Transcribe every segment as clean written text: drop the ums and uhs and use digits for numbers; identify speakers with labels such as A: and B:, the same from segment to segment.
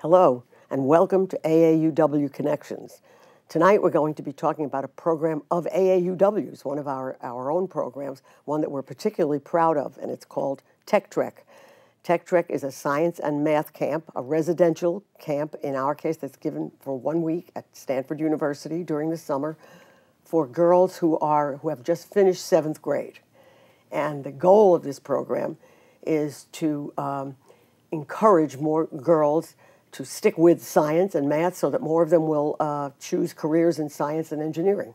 A: Hello, and welcome to AAUW Connections. Tonight we're going to be talking about a program of AAUW's, one of our own programs, one that we're particularly proud of, and it's called Tech Trek. Tech Trek is a science and math camp, a residential camp, in our case, that's given for 1 week at Stanford University during the summer for girls who have just finished 7th grade. And the goal of this program is to encourage more girls to stick with science and math so that more of them will choose careers in science and engineering.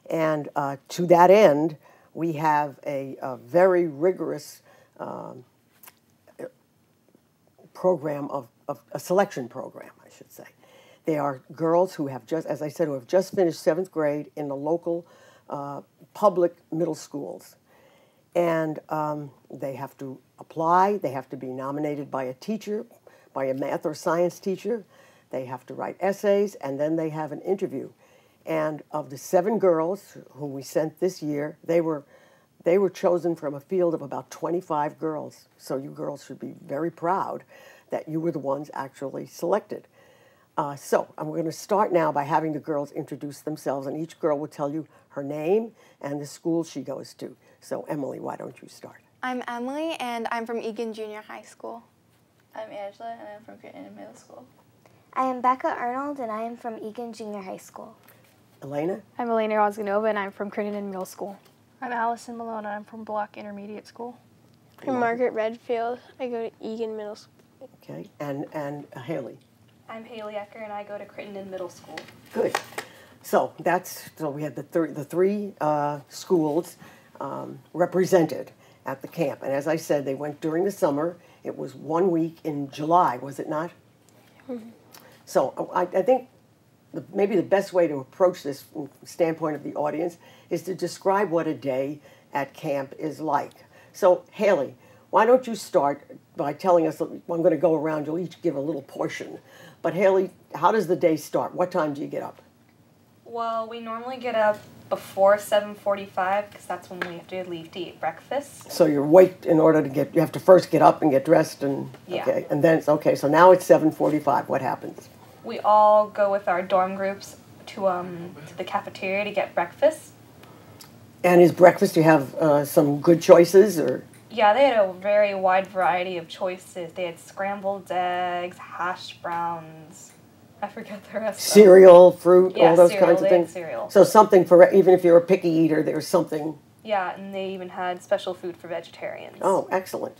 A: And to that end, we have a very rigorous program of a selection program, I should say. They are girls who have just, as I said, who have just finished 7th grade in the local public middle schools. And they have to apply, they have to be nominated by a teacher, by a math or science teacher. They have to write essays, and then they have an interview. And of the 7 girls whom we sent this year, they were chosen from a field of about 25 girls. So you girls should be very proud that you were the ones actually selected. So I'm going to start now by having the girls introduce themselves, and each girl will tell you her name and the school she goes to. So Emily, why don't you start?
B: I'm Emily, and I'm from EGAN Junior High School.
C: I'm Angela, and I'm from Crittenden Middle School.
D: I am Becca Arnold, and I am from EGAN Junior High School.
A: Elena?
E: I'm Elena Rozganova, and I'm from Crittenden Middle School.
F: I'm Allison Malone, and I'm from BLACH Intermediate School.
G: I'm Margaret Redfield. I go to EGAN Middle School.
A: Okay, and Haley?
C: I'm Haley ECKER, and I go to Crittenden Middle School.
A: Good. So we had the three schools represented at the camp, and as I said, they went during the summer. It was 1 week in July, was it not? Mm-hmm. So I think maybe the best way to approach this from the standpoint of the audience is to describe what a day at camp is like. So Haley, why don't you start by telling us, I'm going to go around, you'll each give a little portion. But Haley, how does the day start? What time do you get up?
C: Well, we normally get up before 7:45 because that's when we have to leave to eat breakfast.
A: So you wait in order to you have to first get up and get dressed and,
C: yeah.
A: Okay, and then, okay, so now it's 7:45, what happens?
C: We all go with our dorm groups to the cafeteria to get breakfast.
A: And is breakfast, do you have some good choices, or?
C: Yeah, they had a very wide variety of choices. They had scrambled eggs, hash browns, I forget the rest.
A: Cereal, fruit,
C: yeah,
A: all those
C: cereal,
A: kinds of things?
C: Cereal.
A: So something for, even if you're a picky eater, there's something.
C: Yeah, and they even had special food for vegetarians.
A: Oh, excellent.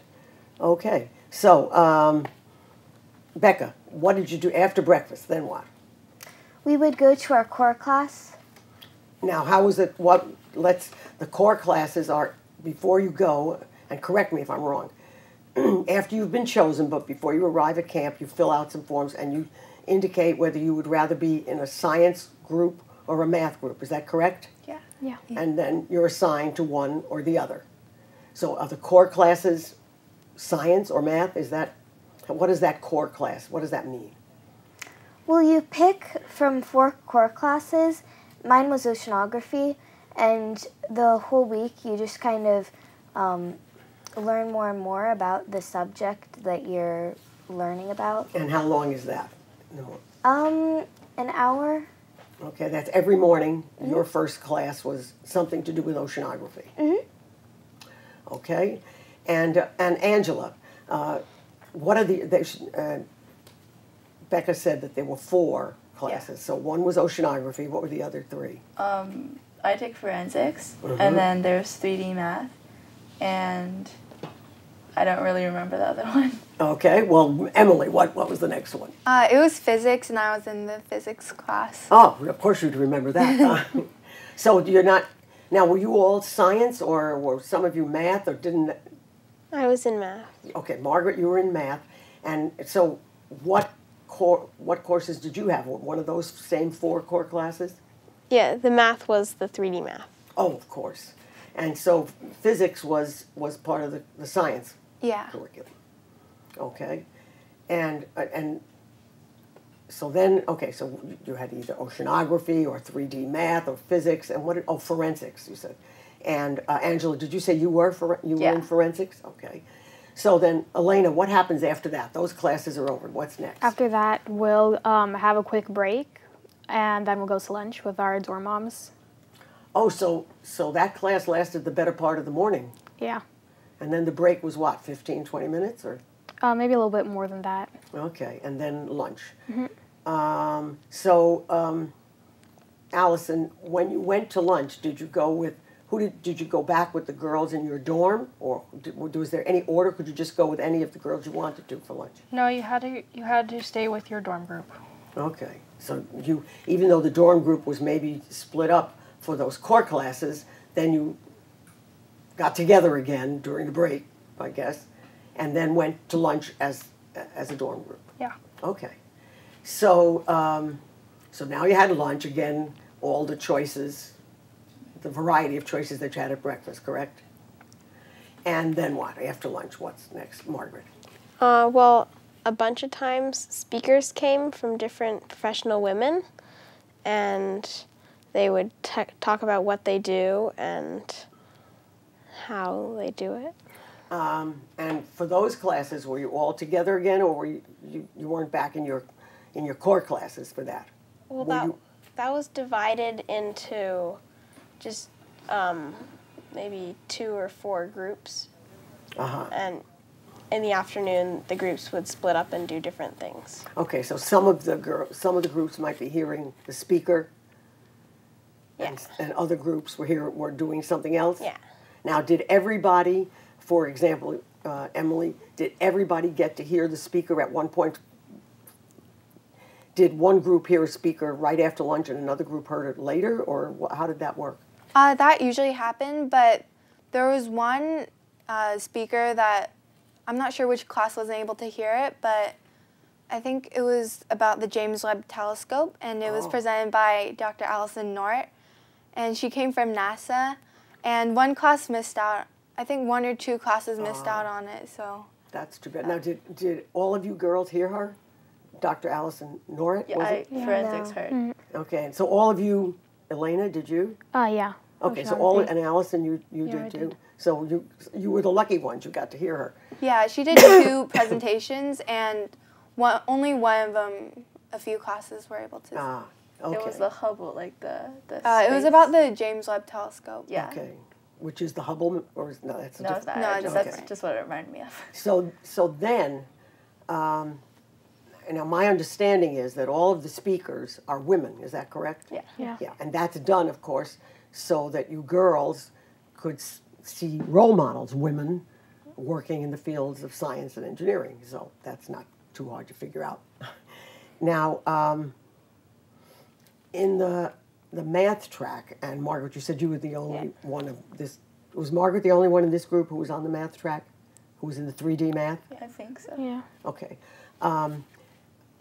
A: Okay. So, Becca, what did you do after breakfast? Then what?
D: We would go to our core class.
A: Now, how was it? The core classes are, before you go, and correct me if I'm wrong, after you've been chosen, but before you arrive at camp, you fill out some forms and you indicate whether you would rather be in a science group or a math group. Is that correct?
C: Yeah.
E: Yeah.
A: And then you're assigned to one or the other. So are the core classes science or math? What is that core class? What does that mean?
D: Well, you pick from 4 core classes. Mine was oceanography, and the whole week you just kind of learn more and more about the subject that you're learning about.
A: And how long is that?
D: An hour.
A: Okay, that's every morning. Mm-hmm. Your first class was something to do with oceanography.
D: Mm-hmm.
A: Okay, and Angela, what are Becca said that there were 4 classes. Yeah. So one was oceanography. What were the other 3?
C: I take forensics,
A: mm-hmm.
C: and then there's 3D math, and I don't really remember the other one. Okay,
A: well, Emily, what was the next one?
B: It was physics, and I was in the physics class.
A: Oh, of course you'd remember that. So you're not, now were you all science, or were some of you math, or didn't?
G: I was in math.
A: Okay, Margaret, you were in math, and so what courses did you have? One of those same 4 core classes?
G: Yeah, the math was the 3D math.
A: Oh, of course. And so physics was part of the science curriculum. Okay. And so then, okay, so you had either oceanography or 3D math or physics, and forensics, you said. And Angela, did you say you were in forensics? Okay. So then, Elena, what happens after that? Those classes are over. What's next?
E: After that, we'll have a quick break, and then we'll go to lunch with our dorm moms.
A: Oh, so that class lasted the better part of the morning.
E: Yeah.
A: And then the break was what, 15, 20 minutes? Or?
E: Maybe a little bit more than that.
A: Okay, and then lunch.
E: Mm-hmm.
A: Allison, when you went to lunch, did you go with, did you go back with the girls in your dorm? Or was there any order? Could you just go with any of the girls you wanted to for lunch?
F: No, you had to stay with your dorm group.
A: Okay, so you, even though the dorm group was maybe split up for those core classes, then you got together again during the break, I guess, and then went to lunch as a dorm group.
F: Yeah.
A: Okay, so so now you had lunch again, all the choices, the variety of choices that you had at breakfast, correct? And then what? After lunch, what's next, Margaret?
G: Well, a bunch of times speakers came from different professional women, and they would talk about what they do and how they do it.
A: And for those classes, were you all together again, or were you weren't back in your core classes for that?
G: Well, that was divided into just maybe 2 or 4 groups. And in the afternoon, the groups would split up and do different things.
A: Okay, so some of the groups might be hearing the speaker.
G: Yes.
A: And other groups were doing something else.
G: Yeah.
A: Now, did everybody, for example, Emily, did everybody get to hear the speaker at one point? Did one group hear a speaker right after lunch and another group heard it later, or how did that work?
B: That usually happened, but there was one speaker that I'm not sure which class wasn't able to hear it, but I think it was about the James Webb Telescope, and it was presented by Dr. Allison North, and she came from NASA, and one class missed out. I think 1 or 2 classes missed out on it, so.
A: That's too bad. Now, did all of you girls hear her? Dr. Allison North, was it?
H: Forensics heard.
A: Okay, and so all of you, Elena, did you?
E: Yeah.
A: Okay, so and Allison, you did too?
E: did.
A: So you were the lucky ones, you got to hear her.
B: Yeah, she did 2 presentations, and only one of them, a few classes were able to.
A: Okay.
H: It was the Hubble, like the
B: it was about the James Webb Telescope.
H: Yeah.
A: Okay, which is the Hubble, or no, that's a
H: No, it's
A: different.
H: not.
B: No,
H: That's
A: okay.
H: just what it reminded me of.
A: So then, now my understanding is that all of the speakers are women, is that correct?
H: Yeah.
E: Yeah.
A: Yeah, and that's done, of course, so that you girls could see role models, women, working in the fields of science and engineering. So that's not too hard to figure out. Now, in the math track, and Margaret, you said you were the only one of this. Was Margaret the only one in this group who was on the math track, who was in the 3D math?
H: Yeah, I think so.
E: Yeah.
A: Okay.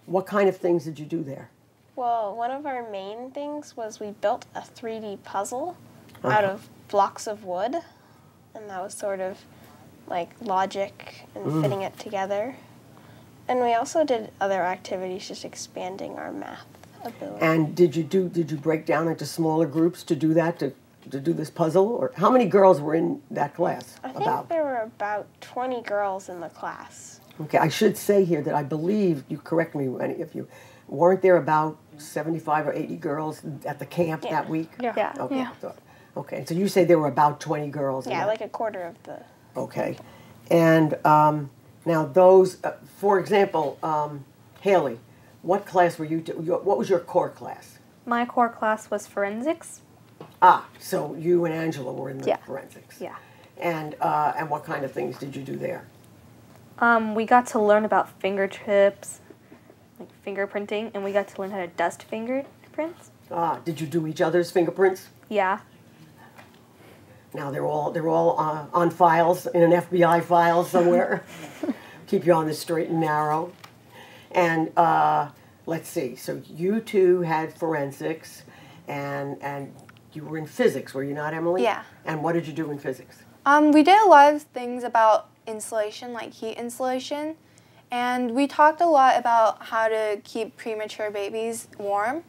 A: What kind of things did you do there?
G: Well, one of our main things was we built a 3D puzzle out of blocks of wood, and that was sort of like logic and fitting it together. And we also did other activities, just expanding our math ability.
A: And did you break down into smaller groups to do that, to do this puzzle? Or how many girls were in that class?
G: I think there were about 20 girls in the class.
A: Okay, I should say here that I believe, you correct me if you, weren't there about 75 or 80 girls at the camp that week?
H: Yeah.
A: Okay,
E: Yeah.
A: Okay, so you say there were about 20 girls.
G: Yeah, like a quarter of the...
A: Okay, and now those, for example, Haley, what class were you, what was your core class?
C: My core class was forensics.
A: So you and Angela were in the forensics.
C: Yeah.
A: And what kind of things did you do there?
C: We got to learn about fingertips, like fingerprinting, and we got to learn how to dust fingerprints.
A: Did you do each other's fingerprints?
C: Yeah.
A: Now they're all on files, in an FBI file somewhere. Keep you on the straight and narrow. And let's see, so you two had forensics, and you were in physics, were you not, Emily?
B: Yeah.
A: And what did you do in physics?
B: We did a lot of things about insulation, like heat insulation, and we talked a lot about how to keep premature babies warm.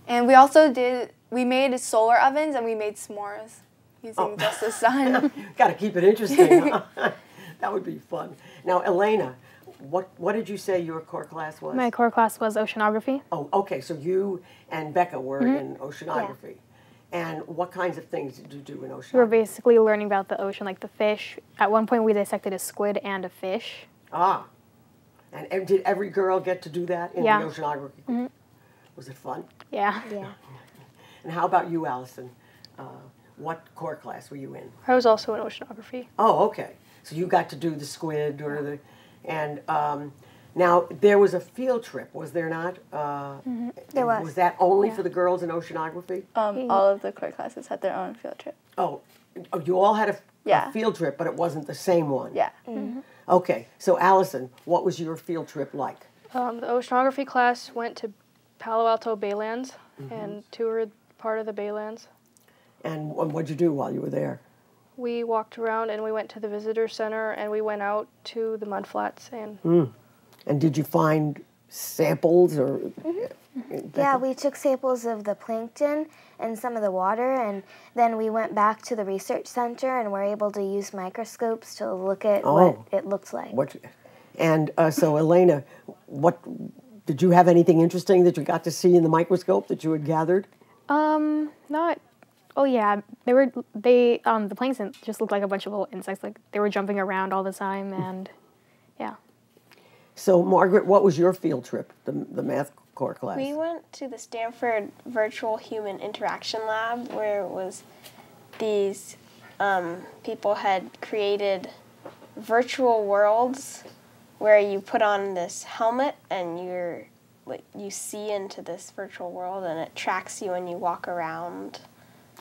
B: And we also we made solar ovens and we made s'mores using just the sun.
A: Got to keep it interesting, huh? That would be fun. Now, Elena, what did you say your core class was?
E: My core class was oceanography.
A: Oh, okay. So you and Becca were in oceanography. And what kinds of things did you do in oceanography?
E: We were basically learning about the ocean, like the fish. At one point, we dissected a squid and a fish.
A: Ah. And did every girl get to do that in the oceanography group? Was it fun?
E: Yeah.
D: Yeah.
A: And how about you, Allison? What core class were you in?
F: I was also in oceanography.
A: Oh, okay. So you got to do the squid or the, and now there was a field trip, was there not?
D: There was.
A: Was that only for the girls in oceanography?
H: All of the core classes had their own field trip.
A: Oh, you all had a
H: Yeah.
A: field trip, but it wasn't the same one.
H: Yeah.
A: Okay, so Allison, what was your field trip like?
F: The oceanography class went to Palo Alto Baylands and toured part of the Baylands.
A: And what'd you do while you were there?
F: We walked around and we went to the visitor center and we went out to the mudflats and
A: And did you find samples or?
D: Yeah, we took samples of the plankton and some of the water, and then we went back to the research center and were able to use microscopes to look at what it looked like.
A: And so Elena, what did you have anything interesting that you got to see in the microscope that you had gathered?
E: Not. Oh yeah, the plankton just looked like a bunch of little insects. Like they were jumping around all the time, and yeah.
A: So Margaret, what was your field trip? The math core class.
G: We went to the Stanford Virtual Human Interaction Lab, where it was these people had created virtual worlds where you put on this helmet and you see into this virtual world and it tracks you and you walk around.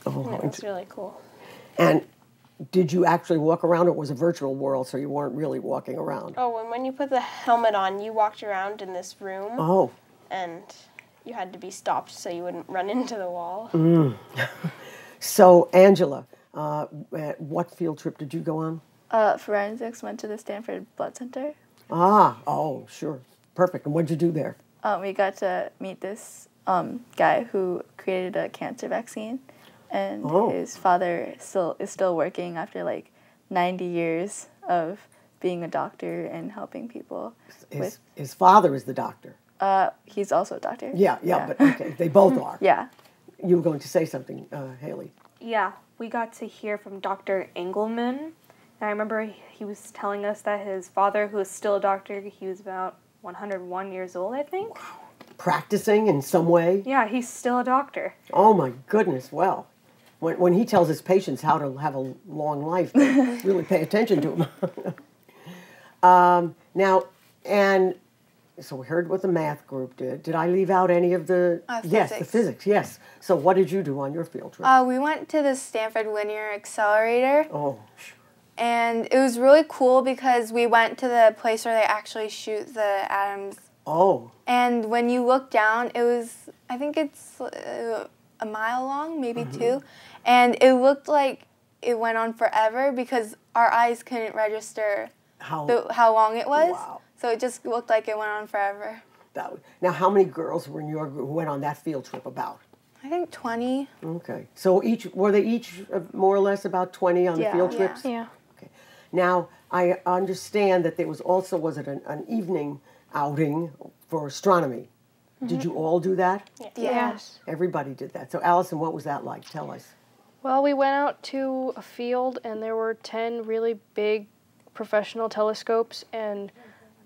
G: And it was really cool.
A: And did you actually walk around, or it was a virtual world, so you weren't really walking around?
G: Oh, and when you put the helmet on, you walked around in this room.
A: Oh.
G: And you had to be stopped so you wouldn't run into the wall.
A: So, Angela, what field trip did you go on?
H: Forensics went to the Stanford Blood Center.
A: Sure. Perfect. And what did you do there?
H: We got to meet this guy who created a cancer vaccine, and his father is still working after like 90 years of being a doctor and helping people.
A: His father is the doctor.
H: He's also a doctor.
A: Yeah, but okay, they both are.
H: Yeah.
A: You were going to say something, Haley.
C: Yeah, we got to hear from Dr. Engelman. And I remember he was telling us that his father, who is still a doctor, he was about 101 years old, I think.
A: Wow. Practicing in some way?
C: Yeah, he's still a doctor.
A: Oh my goodness, well. When he tells his patients how to have a long life, they really pay attention to him. Now, and so we heard what the math group did. Did I leave out any of the... Yes, the physics, yes. So what did you do on your field trip?
B: We went to the Stanford Linear Accelerator.
A: Oh, sure.
B: And it was really cool because we went to the place where they actually shoot the atoms.
A: Oh.
B: And when you look down, it was, I think it's a mile long, maybe 2. And it looked like it went on forever because our eyes couldn't register how long it was.
A: Wow.
B: So it just looked like it went on forever.
A: Now, how many girls were in your group who went on that field trip about?
B: I think 20.
A: Okay. So were they each more or less about 20 on the field trips?
E: Yeah.
A: Okay. Now, I understand that there was also, was it an evening outing for astronomy? Did you all do that?
E: Yes.
A: Everybody did that. So, Allison, what was that like? Tell us.
F: Well, we went out to a field and there were 10 really big professional telescopes and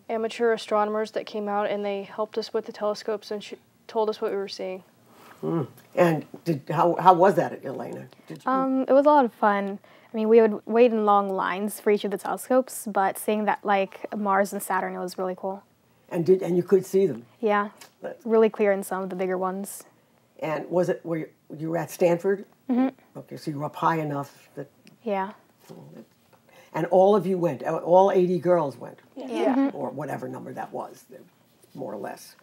F: amateur astronomers that came out and they helped us with the telescopes and told us what we were seeing.
A: And how was that, Elena?
E: It was a lot of fun. I mean, we would wait in long lines for each of the telescopes, but seeing that, like, Mars and Saturn, it was really cool.
A: And you could see them?
E: Yeah, really clear in some of the bigger ones.
A: And was it where you were at Stanford? Okay, so you were up high enough that...
E: Yeah.
A: And all of you went, all 80 girls went?
B: Yeah.
A: Or whatever number that was, more or less.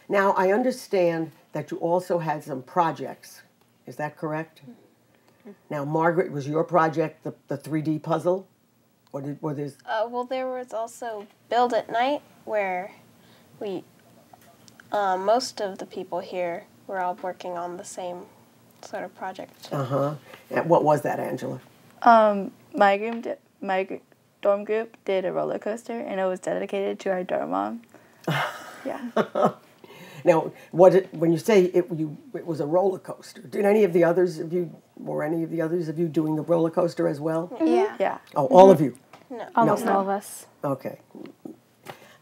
A: Now, I understand that you also had some projects. Is that correct? Now, Margaret, was your project the 3D puzzle? Or were there...
G: Well, there was also Build at Night, where we, most of the people here were all working on the same sort of project.
A: And what was that, Angela?
H: My dorm group did a roller coaster, and it was dedicated to our dorm mom. Yeah.
A: Now, when you say it was a roller coaster, did any of the others of you, doing the roller coaster as well?
B: Yeah.
H: Yeah.
A: Oh, all of you?
G: No.
E: Almost all of us.
A: Okay.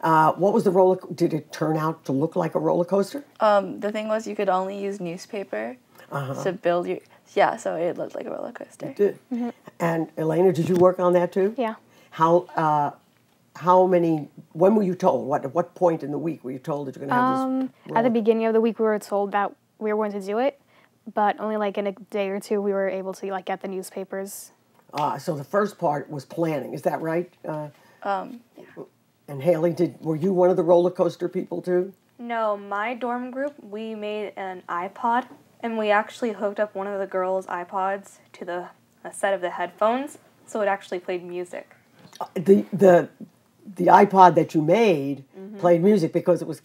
A: What was the roller? Did it turn out to look like a roller coaster?
H: The thing was, you could only use newspaper to build your. Yeah, so it looked like a roller coaster.
A: It did. And Elena, did you work on that too?
E: Yeah.
A: How many? When were you told? At what point in the week were you told that you're going to have this?
E: At the beginning of the week, we were told that we were going to do it, but only like in a day or two, we were able to like get the newspapers.
A: So the first part was planning. Is that right?
H: Yeah.
A: And Haley, were you one of the roller coaster people too?
C: No, my dorm group, we made an iPod, and we actually hooked up one of the girls' iPods to a set of the headphones, so it actually played music.
A: The iPod that you made played music because it was,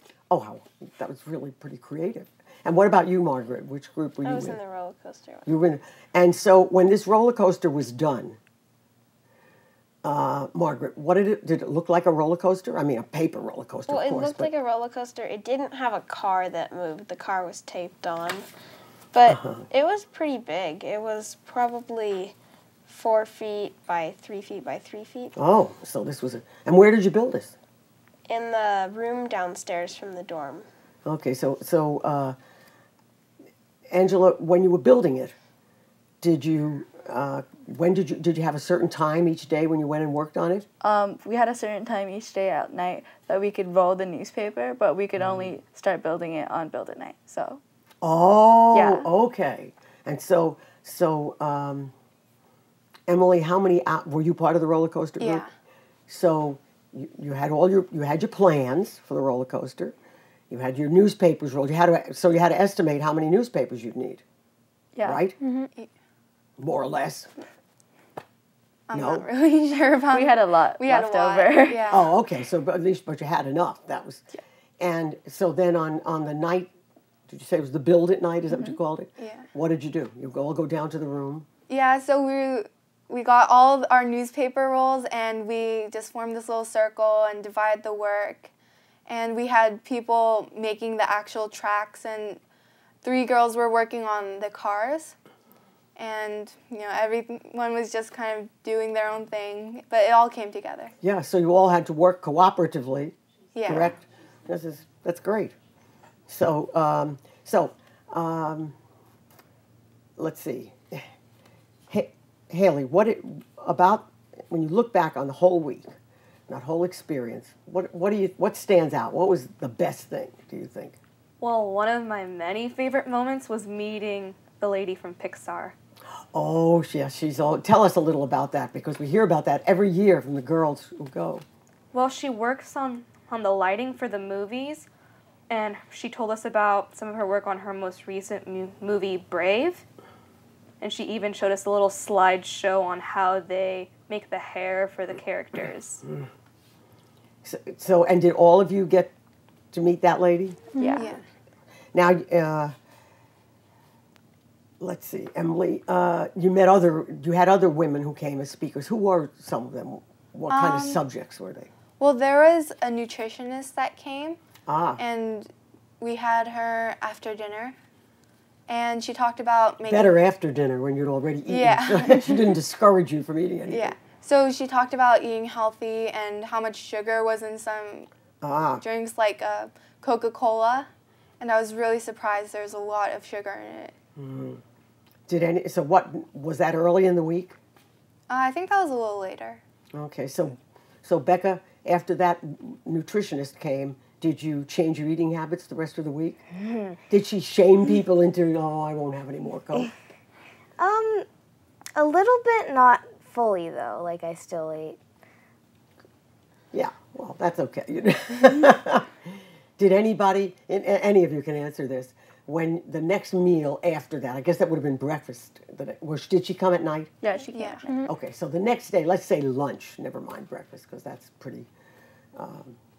A: that was really pretty creative. And what about you, Margaret? Which group were you in?
G: I was in the roller coaster one.
A: You were in, and so when this roller coaster was done, Margaret, did it look like a roller coaster? I mean, a paper roller coaster,
G: Well,
A: of course.
G: it looked like a roller coaster. It didn't have a car that moved. The car was taped on. But it was pretty big. It was probably 4 feet by 3 feet by 3 feet.
A: Oh, so this was and where did you build this?
G: In the room downstairs from the dorm.
A: Okay, so Angela, when you were building it, did you have a certain time each day when you went and worked on it?
H: We had a certain time each day at night that we could roll the newspaper, but we could only start building it on build at night. So.
A: Oh,
H: yeah.
A: Okay. And so Emily, how many were you part of the roller coaster group?
B: Yeah.
A: So you had your plans for the roller coaster. You had your newspapers rolled. You had to estimate how many newspapers you'd need.
H: Yeah.
A: Right? More or less.
B: I'm not really sure about.
H: We had a lot left over.
B: Yeah.
A: Oh, okay. So but you had enough. That was. Yeah. And so then on the night, did you say it was the build at night? Is that what you called it?
B: Yeah.
A: What did you do? You all go down to the room.
B: Yeah, so we got all of our newspaper rolls and we just formed this little circle and divided the work. And we had people making the actual tracks, and 3 girls were working on the cars. And, everyone was just kind of doing their own thing, but it all came together.
A: Yeah, so you all had to work cooperatively,
B: Yeah.
A: correct? That's great. So, let's see. Haley, about when you look back on the whole week, that whole experience, what stands out? What was the best thing, do you think?
C: Well, one of my many favorite moments was meeting the lady from Pixar.
A: Oh, yes, tell us a little about that, because we hear about that every year from the girls who go.
C: Well, she works on the lighting for the movies, and she told us about some of her work on her most recent movie, Brave. And she even showed us a little slideshow on how they make the hair for the characters.
A: So, and did all of you get to meet that lady?
H: Yeah.
A: Now, let's see, Emily, you had other women who came as speakers. Who were some of them? What kind of subjects were they?
B: Well, there was a nutritionist that came,
A: and
B: we had her after dinner. And she talked about making...
A: Better after dinner when you'd already eaten.
B: Yeah.
A: She didn't discourage you from eating anything.
B: Yeah. So she talked about eating healthy and how much sugar was in some drinks like Coca-Cola. And I was really surprised there's a lot of sugar in it.
A: So what, was that early in the week?
B: I think that was a little later.
A: Okay. So Becca, after that nutritionist came, did you change your eating habits the rest of the week? Did she shame people into, I won't have any more Coke?
D: A little bit, not fully though. Like I still ate.
A: Yeah, well, that's okay. Did anybody, any of you can answer this, when the next meal after that, I guess that would have been breakfast, did she come at night?
H: Yeah, she came.
B: Yeah.
A: Okay, so the next day, let's say lunch, never mind breakfast, because that's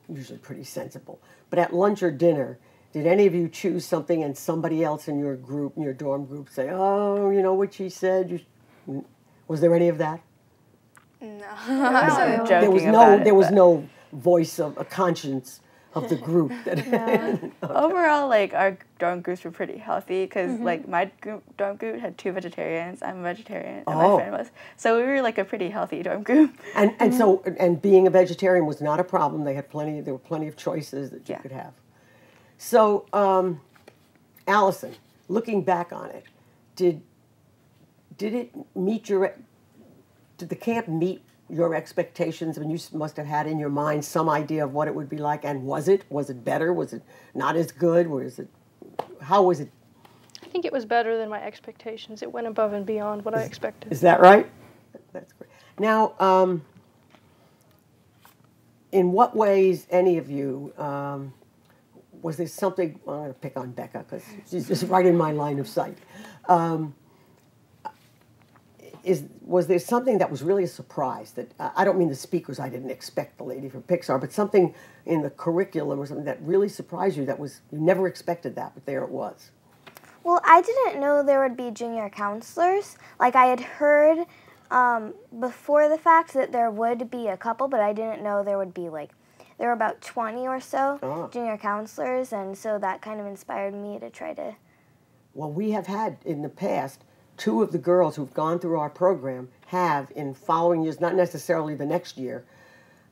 A: usually pretty sensible. But at lunch or dinner, did any of you choose something and somebody else in your group, in your dorm group, say, oh, you know what she said? Was there any of that?
B: No.
H: I'm joking
A: There was
H: about it,
A: there was
H: but
A: no voice of a conscience of the group. That
H: overall, like, our dorm groups were pretty healthy because, like, my dorm group had 2 vegetarians. I'm a vegetarian, and my friend was. So we were, like, a pretty healthy dorm group.
A: And so being a vegetarian was not a problem. They had there were plenty of choices that you could have. So, Allison, looking back on it, did it meet did the camp meet your expectations? I mean, you must have had in your mind some idea of what it would be like, and was it better? Was it not as good? How was it?
F: I think it was better than my expectations. It went above and beyond what I expected.
A: Is that right? That's great. Now, in what ways, any of you, was there something, well, I'm going to pick on Becca because she's just right in my line of sight. Was there something that was really a surprise that, I don't mean the speakers, I didn't expect the lady from Pixar, but something in the curriculum or something that really surprised you that you never expected that, but there it was?
D: Well, I didn't know there would be junior counselors. Like, I had heard before the fact that there would be a couple, but I didn't know there would be, like, there were about 20 or so junior counselors, and so that kind of inspired me to try to...
A: Well, we have had in the past 2 of the girls who've gone through our program have, in following years, not necessarily the next year,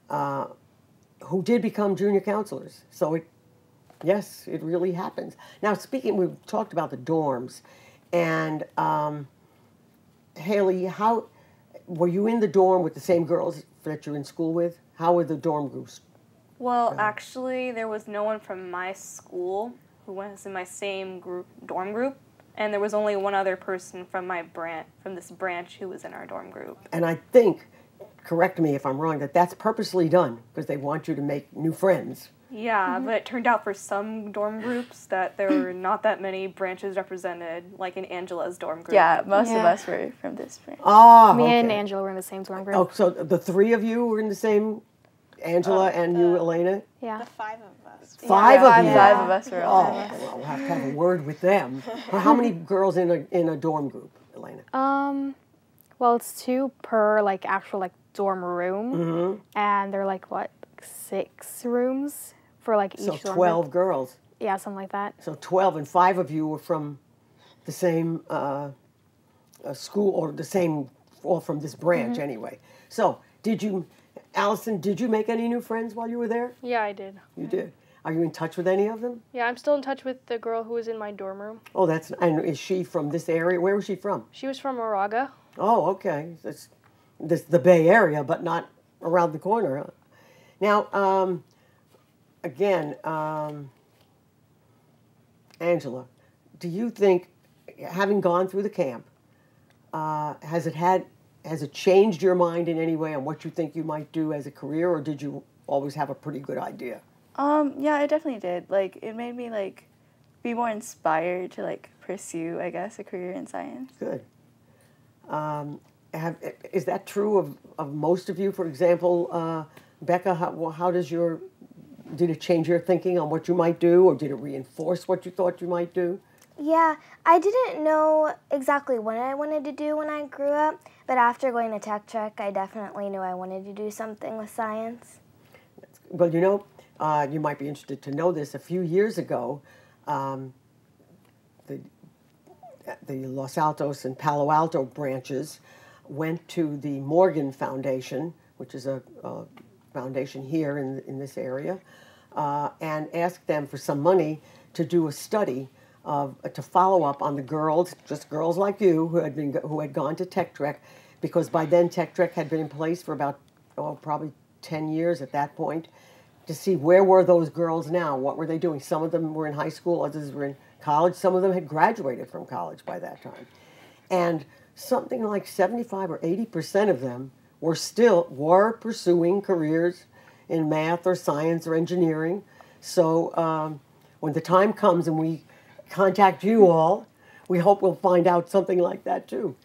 A: who did become junior counselors. So, yes, it really happens. Now, we've talked about the dorms, and Haley, how were you in the dorm with the same girls that you're in school with? How were the dorm groups?
C: Well, actually, there was no one from my school who was in my same dorm group. And there was only one other person from this branch who was in our dorm group.
A: And I think, correct me if I'm wrong, that's purposely done because they want you to make new friends.
C: Yeah, but it turned out for some dorm groups that there were not that many branches represented, like in Angela's dorm group.
H: Yeah, most of us were from this branch.
E: Me and Angela were in the same dorm group.
A: Oh, so the 3 of you were in the same, Angela and you, Elena?
E: Yeah.
G: The 5 of us.
A: 5 of you?
H: 5 of us were all.
A: Well, we'll have to have a word with them. Well, how many girls in a dorm group, Elena?
E: Well, it's 2 per actual dorm room, and they're 6 rooms for each dorm.
A: So 12
E: group.
A: girls.
E: Yeah, something like that.
A: So 12, and 5 of you were from the same school, or all from this branch anyway. So Allison, did you make any new friends while you were there?
F: Yeah, I did.
A: You did. Are you in touch with any of them?
F: Yeah, I'm still in touch with the girl who was in my dorm room.
A: Oh, and is she from this area? Where was she from?
F: She was from Moraga.
A: Oh, okay. That's the Bay Area, but not around the corner. Huh? Now, again, Angela, do you think, having gone through the camp, has it changed your mind in any way on what you think you might do as a career, or did you always have a pretty good idea?
H: Yeah, it definitely did. It made me be more inspired to pursue, I guess, a career in science.
A: Good. Is that true of most of you? For example, Becca, how did it change your thinking on what you might do, or did it reinforce what you thought you might do?
D: Yeah, I didn't know exactly what I wanted to do when I grew up, but after going to Tech Trek, I definitely knew I wanted to do something with science.
A: Well, you might be interested to know this. A few years ago, the Los Altos and Palo Alto branches went to the Morgan Foundation, which is a foundation here in this area, and asked them for some money to do a study to follow up on the girls, just girls like you, who had gone to Tech Trek, because by then Tech Trek had been in place for about probably 10 years at that point, to see where were those girls now, what were they doing. Some of them were in high school, others were in college, some of them had graduated from college by that time. And something like 75 or 80% of them were pursuing careers in math or science or engineering. So when the time comes and we contact you all, we hope we'll find out something like that too.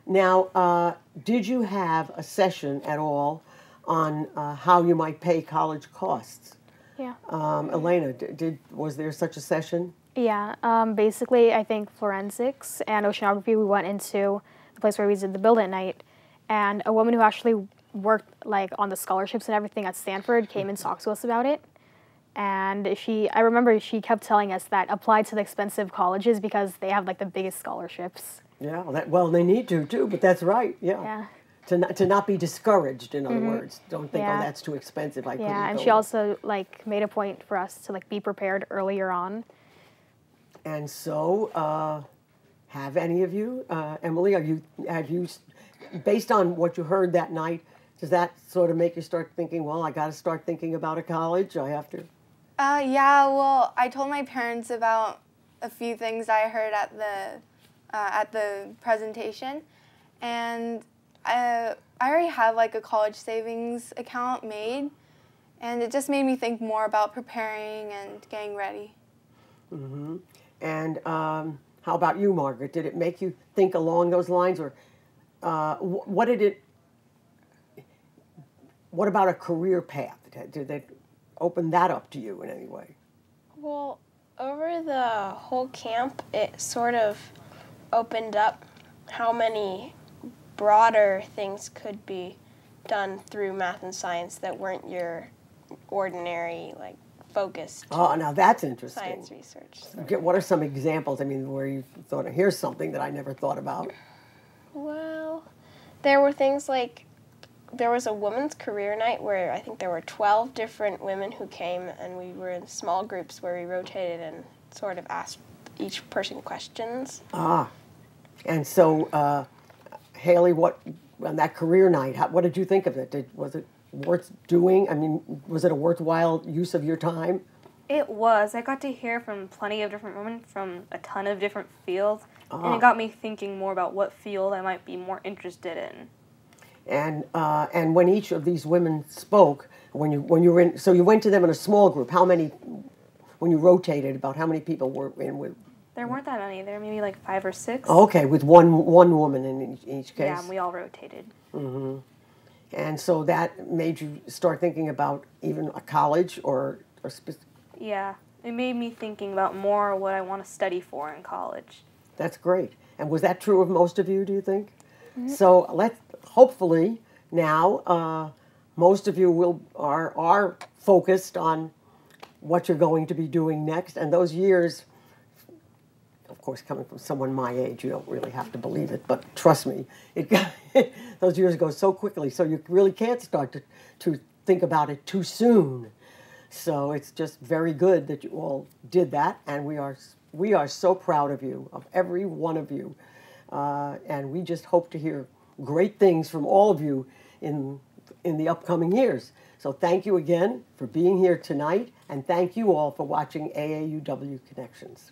A: Now, did you have a session at all on how you might pay college costs?
E: Yeah.
A: Elena, was there such a session?
E: Yeah. Basically, I think forensics and oceanography, we went into the place where we did the build at night, and a woman who actually worked like on the scholarships and everything at Stanford came and talked to us about it. And I remember she kept telling us that apply to the expensive colleges because they have like the biggest scholarships.
A: Yeah, well, they need to too, but that's right. Yeah. To not be discouraged, in other words. Don't think, oh, that's too expensive. I couldn't go.
E: And she also like made a point for us to like be prepared earlier on.
A: And so, have any of you, Emily, have you, based on what you heard that night, does that sort of make you start thinking, well, I got to start thinking about a college? I have to.
B: Yeah, well, I told my parents about a few things I heard at the presentation, and I already have like a college savings account made, and it just made me think more about preparing and getting ready.
A: Mm-hmm. And how about you, Margaret? Did it make you think along those lines, or what about a career path? Did they open that up to you in any way?
G: Well, over the whole camp, it sort of opened up how many broader things could be done through math and science that weren't your ordinary, like, focused
A: now that's interesting.
G: Science research.
A: What are some examples, I mean, where you thought, here's something that I never thought about?
G: Well, there were things like, there was a women's career night where I think there were 12 different women who came, and we were in small groups where we rotated and sort of asked each person questions.
A: And so, Haley, on that career night, what did you think of it? Was it worth doing? I mean, was it a worthwhile use of your time?
C: It was. I got to hear from plenty of different women from a ton of different fields, and it got me thinking more about what field I might be more interested in.
A: And when each of these women spoke, when you were in, so you went to them in a small group. How many, when you rotated, about how many people were in with?
C: There weren't that many. There were maybe like 5 or 6.
A: Oh, okay, with one woman in each case.
C: Yeah, and we all rotated.
A: Mm-hmm. And so that made you start thinking about even a college or
C: Yeah, it made me thinking about more what I want to study for in college.
A: That's great. And was that true of most of you, do you think? Mm-hmm. So hopefully now most of you are focused on what you're going to be doing next, and those years, of course, coming from someone my age, you don't really have to believe it, but trust me, those years go so quickly, so you really can't start to think about it too soon. So it's just very good that you all did that, and we are so proud of you, of every one of you, and we just hope to hear great things from all of you in the upcoming years. So thank you again for being here tonight, and thank you all for watching AAUW Connections.